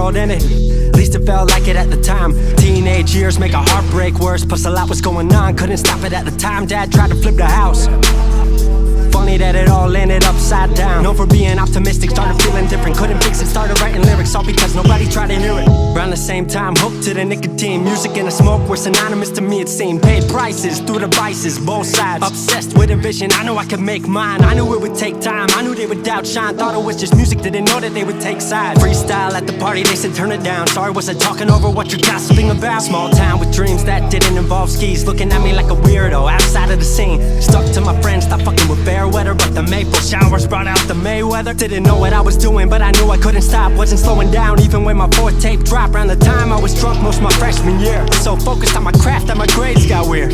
world ended. At least it felt like it at the time. Teenage years make a heartbreak worse. Plus a lot was going on, couldn't stop it at the time. Dad tried to flip the house. Funny that it all ended upside down. Known for being optimistic, started feeling different. Couldn't fix it, started writing lyrics, all because nobody tried to hear it. Around the same time, hooked to the nicotine. Music and the smoke were synonymous to me, it seemed. Paid prices through the vices, both sides. Obsessed with a vision, I knew I could make mine. I knew it would take time, I knew they would outshine. Thought it was just music, didn't know that they would take sides. Freestyle at the party, they said turn it down. Sorry, was I talking over what you're gossiping about? Small town with dreams that didn't involve skis. Looking at me like a weirdo, outside of the scene. Stuck to my friends, thought fucking with fair weather. But the maple showers brought out the Mayweather. Didn't know what I was doing, but I knew I couldn't stop. Wasn't slowing down, even when my fourth tape dropped. Around the time I was drunk most my freshman year. So focused on my craft that my grades got weird.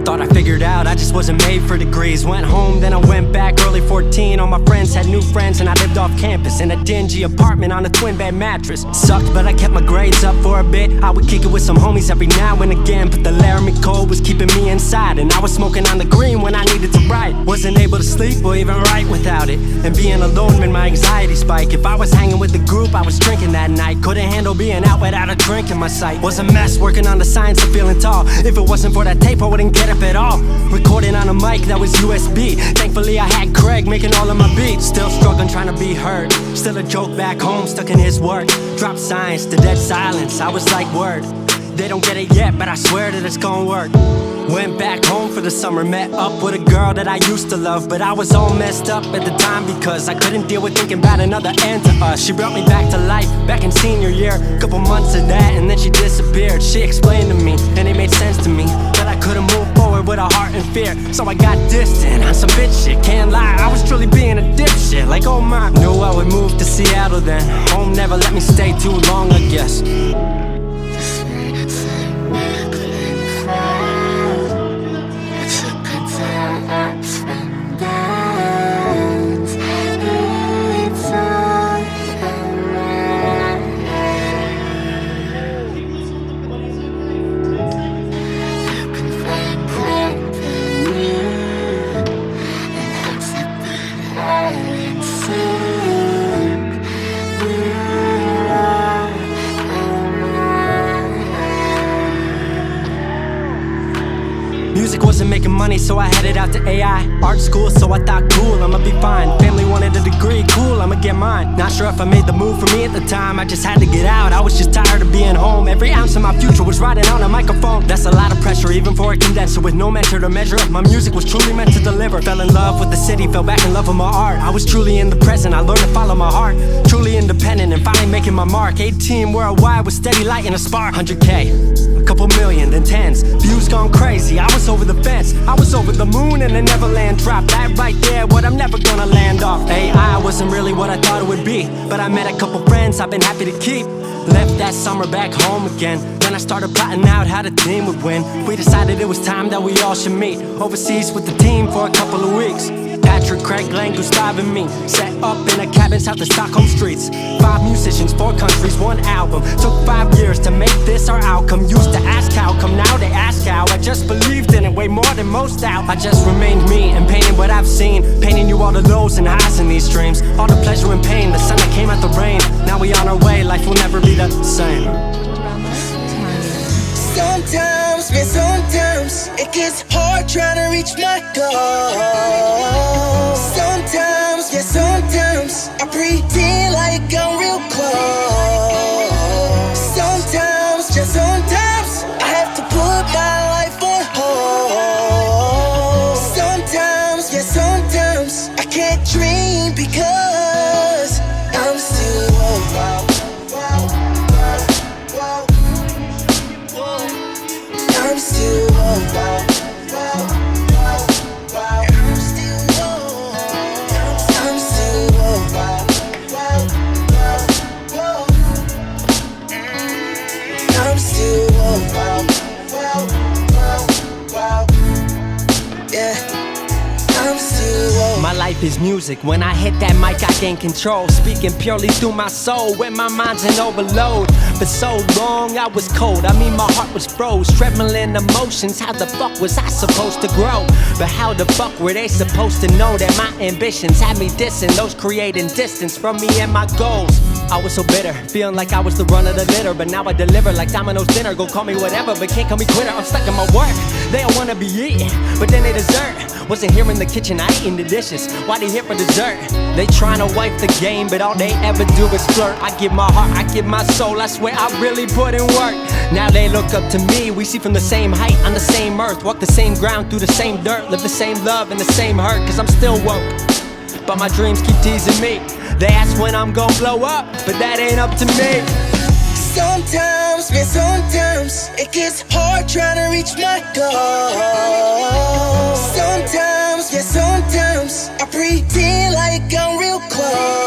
Thought I figured out, I just wasn't made for degrees. Went home, then I went back, early 14. All my friends had new friends and I lived off campus in a dingy apartment on a twin bed mattress. Sucked, but I kept my grades up for a bit. I would kick it with some homies every now and again, but the Laramie cold was keeping me inside. And I was smoking on the green when I needed to write. Wasn't able to sleep or even write without it. And being alone made my anxiety spike. If I was hanging with the group, I was drinking that night. Couldn't handle being out without a drink in my sight. Was a mess working on the science of feeling tall. If it wasn't for that tape, I wouldn't get up at all. Recording on a mic that was USB. Thankfully I had Craig making all of my beats. Still struggling trying to be heard. Still a joke back home, stuck in his work. Dropped science to dead silence, I was like word. They don't get it yet, but I swear that it's gonna work. Went back home for the summer, met up with a girl that I used to love. But I was all messed up at the time because I couldn't deal with thinking about another end to us. She brought me back to life, back in senior year. Couple months of that and then she disappeared. She explained to me, and it made sense to me, that I couldn't move forward with a heart in fear. So I got distant on some bitch shit, can't lie, I was truly being a dipshit. Like oh my, knew I would move to Seattle then. Home never let me stay too long, I guess. Music wasn't making money, so I headed out to AI art school, so I thought cool, I'ma be fine. Family wanted a degree, cool, I'ma get mine. Not sure if I made the move for me at the time, I just had to get out. I was just tired of being home. Every ounce of my future was riding on a microphone. That's a lot of pressure, even for a condenser with no mentor to measure it. My music was truly meant to deliver. Fell in love with the city, fell back in love with my art. I was truly in the present, I learned to follow my heart. Truly independent and finally making my mark. 18 worldwide with steady lighting a spark. 100K, a couple million, then tens. Views gone crazy, I was over the fence. I was over the moon and the Neverland drop. That right there, what I'm never gonna land off. AI wasn't really what I thought it would be, but I met a couple friends I've been happy to keep. Left that summer back home again. Then I started plotting out how the team would win. We decided it was time that we all should meet overseas with the team for a couple of weeks. Patrick, Craig, Glenn, Gustav and me set up in a cabin south of Stockholm streets. 5 musicians, 4 countries, 1 album. Took 5 years to make this our outcome. Used to ask how come, now they ask how. I just believed in it way more than most out. I just remained me and painted what I've seen. Painting you all the lows and highs in these dreams. All the pleasure and pain, the sun that came out the rain. Now we on our way, life will never be the same. Sometimes, man, sometimes it gets hard trying to reach my goal. Sometimes, yeah, sometimes I pretend like I'm real close. Sometimes, just sometimes I have to put my life on hold. Sometimes, yeah, sometimes I can't dream because I'm still alive. I'm still alive. I'm still life is music. When I hit that mic, I gain control. Speaking purely through my soul, when my mind's in overload. For so long, I was cold. I mean, my heart was froze. Trembling emotions, how the fuck was I supposed to grow? But how the fuck were they supposed to know that my ambitions had me dissing those creating distance from me and my goals? I was so bitter, feeling like I was the run of the litter. But now I deliver like Domino's dinner. Go call me whatever, but can't call me quitter. I'm stuck in my work. They all wanna be eating, but then they dessert. Wasn't here in the kitchen, I eating the dishes. Why they here for dessert? They tryna wipe the game, but all they ever do is flirt. I give my heart, I give my soul, I swear I really put in work. Now they look up to me, we see from the same height, on the same earth. Walk the same ground, through the same dirt. Live the same love and the same hurt, cause I'm still woke. But my dreams keep teasing me. They ask when I'm gon' blow up, but that ain't up to me. Sometimes, man, sometimes it gets hard trying to reach my goal. Sometimes, yeah, sometimes I pretend like I'm real close.